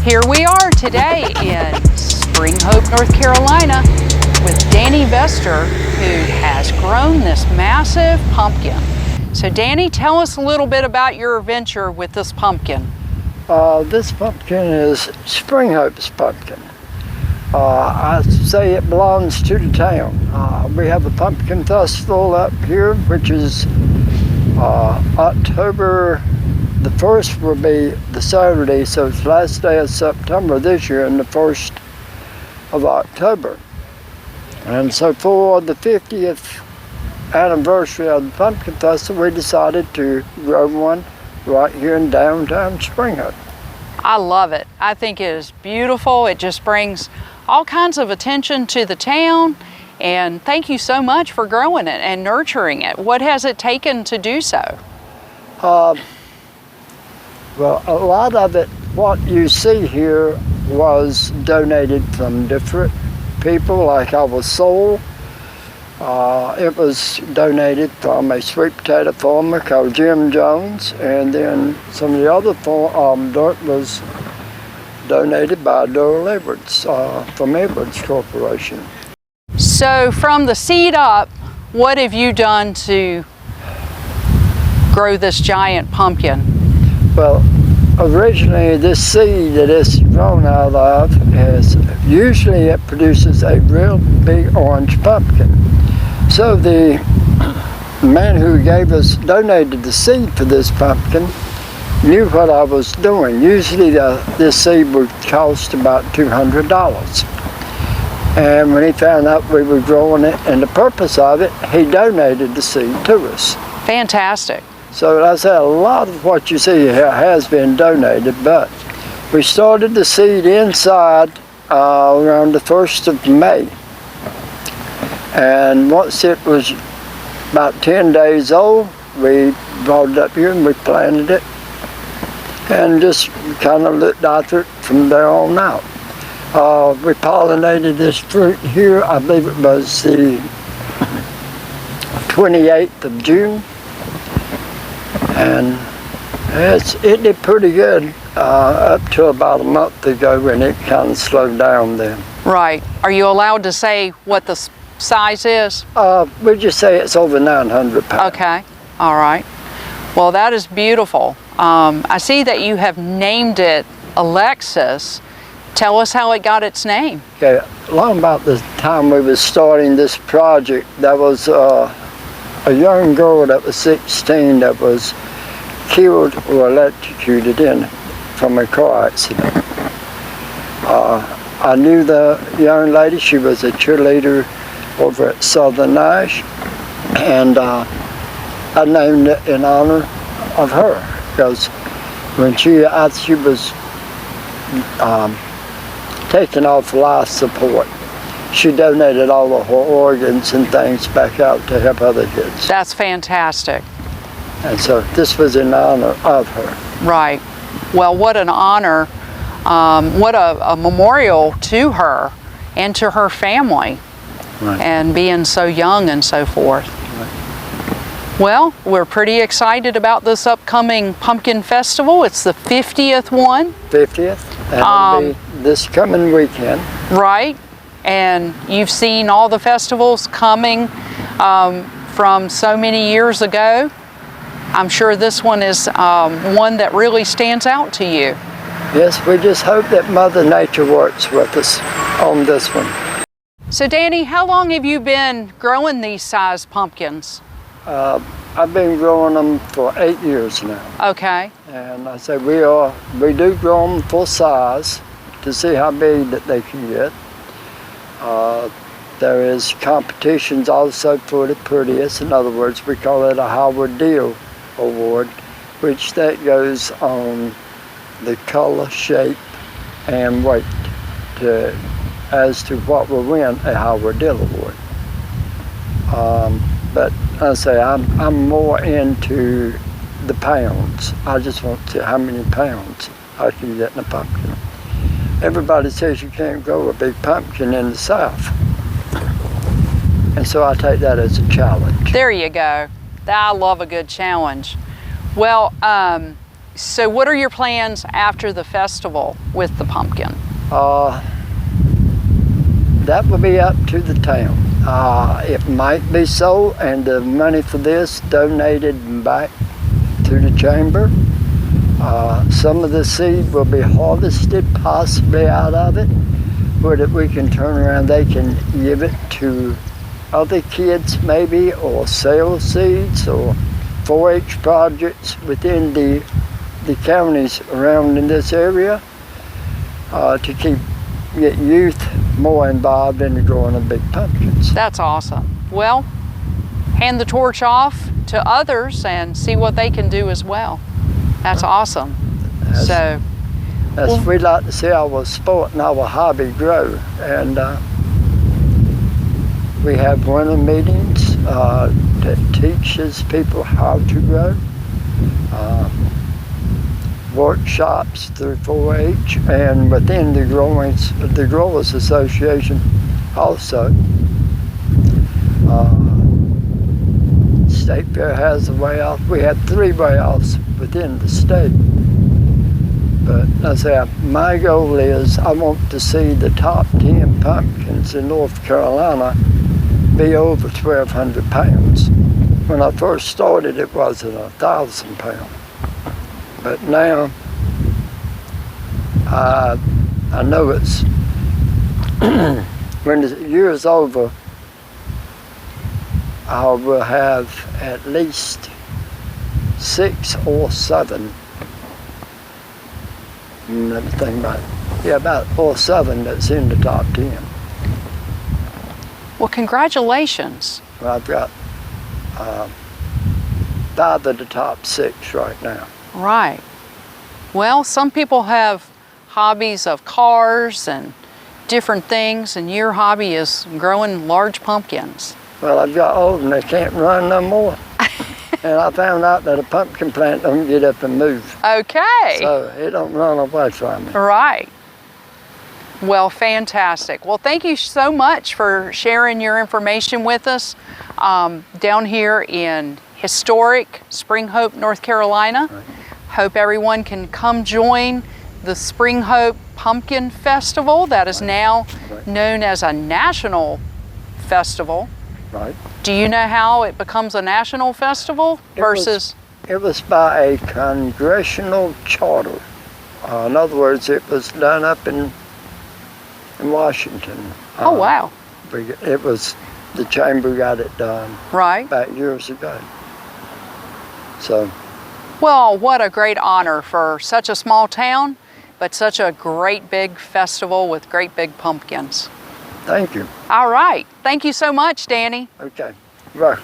Here we are today in Spring Hope, North Carolina with Danny Vester, who has grown this massive pumpkin. So Danny, tell us a little bit about your adventure with this pumpkin. This pumpkin is Spring Hope's pumpkin. I say it belongs to the town. We have a pumpkin festival up here, which is October the 1st will be the Saturday, so it's last day of September this year and the 1st of October. And so for the 50th anniversary of the Pumpkin Festival, we decided to grow one right here in downtown Spring Hope. I love it. I think it is beautiful. It just brings all kinds of attention to the town. And thank you so much for growing it and nurturing it. What has it taken to do so? Well, a lot of it, what you see here, was donated from different people, like our soul. It was donated from a sweet potato farmer called Jim Jones, and then some of the other dirt was donated by Doyle Edwards from Edwards Corporation. So from the seed up, what have you done to grow this giant pumpkin? Well, originally this seed that it's grown out of is, usually it produces a real big orange pumpkin. So the man who donated the seed for this pumpkin knew what I was doing. Usually this seed would cost about $200. And when he found out we were growing it and the purpose of it, he donated the seed to us. Fantastic. So I say a lot of what you see here has been donated, but we started the seed inside around the 1st of May. And once it was about 10 days old, we brought it up here and we planted it and just kind of looked after it from there on out. We pollinated this fruit here, I believe it was the 28th of June. And it did pretty good up to about a month ago when it kind of slowed down then. Right. Are you allowed to say what the size is? We just say it's over 900 pounds. Okay. All right. Well, that is beautiful. I see that you have named it Alexis. Tell us how it got its name. Okay. Long about the time we was starting this project, there was a young girl that was 16 that was killed or electrocuted from a car accident. I knew the young lady. She was a cheerleader over at Southern Nash, and I named it in honor of her because when she was taking off life support, she donated all of her organs and things back out to help other kids. That's fantastic. And so this was in honor of her. Right. Well, what an honor. What a memorial to her and to her family. Right. And being so young and so forth. Right. Well, we're pretty excited about this upcoming Pumpkin Festival. It's the 50th one. 50th. And it'll be this coming weekend. Right. And you've seen all the festivals coming from so many years ago. I'm sure this one is one that really stands out to you. Yes, we just hope that Mother Nature works with us on this one. So Danny, how long have you been growing these size pumpkins? I've been growing them for 8 years now. Okay. And I say we do grow them for size to see how big that they can get. There is competitions also for the prettiest. In other words, we call it a Howard Deal Award, which that goes on the color, shape, and weight as to what will win a Howard Deal Award. But I say I'm more into the pounds. I just want to see how many pounds I can get in a pumpkin. Everybody says you can't grow a big pumpkin in the South. And so I take that as a challenge. There you go. I love a good challenge. Well, So what are your plans after the festival with the pumpkin? That will be up to the town. It might be sold and the money for this donated back to the chamber. Some of the seed will be harvested possibly out of it, where that we can turn around, they can give it to other kids maybe, or sell seeds, or 4-H projects within the counties around in this area, to get youth more involved in the growing of big pumpkins. That's awesome. Well, hand the torch off to others and see what they can do as well. That's awesome. We like to see our sport and our hobby grow, and we have winter meetings that teaches people how to grow, workshops through 4-H, and within the Growers Association also. State Fair has a way off. We have 3 way offs within the state. But as I say, my goal is I want to see the top 10 pumpkins in North Carolina be over 1,200 pounds. When I first started, it wasn't 1,000 pounds. But now, I know it's, when the year is over, I will have at least 6 or 7. Let me think about it. Yeah, about 4 or 7 that's in the top 10. Well, congratulations. Well, I've got 5 of the top 6 right now. Right. Well, some people have hobbies of cars and different things, and your hobby is growing large pumpkins. Well, I've got old and they can't run no more. And I found out that a pumpkin plant don't get up and move. Okay. So it don't run away from me. Right. Well, fantastic. Well, thank you so much for sharing your information with us down here in historic Spring Hope, North Carolina. Right. Hope everyone can come join the Spring Hope Pumpkin Festival that is now known as a national festival. Right. Do you know how it becomes a national festival versus? It was by a congressional charter. In other words, it was done up in Washington. Oh, wow. It was, the chamber got it done Right. back years ago. So. Well, what a great honor for such a small town, but such a great big festival with great big pumpkins. Thank you. All right. Thank you so much, Danny. Okay. Right.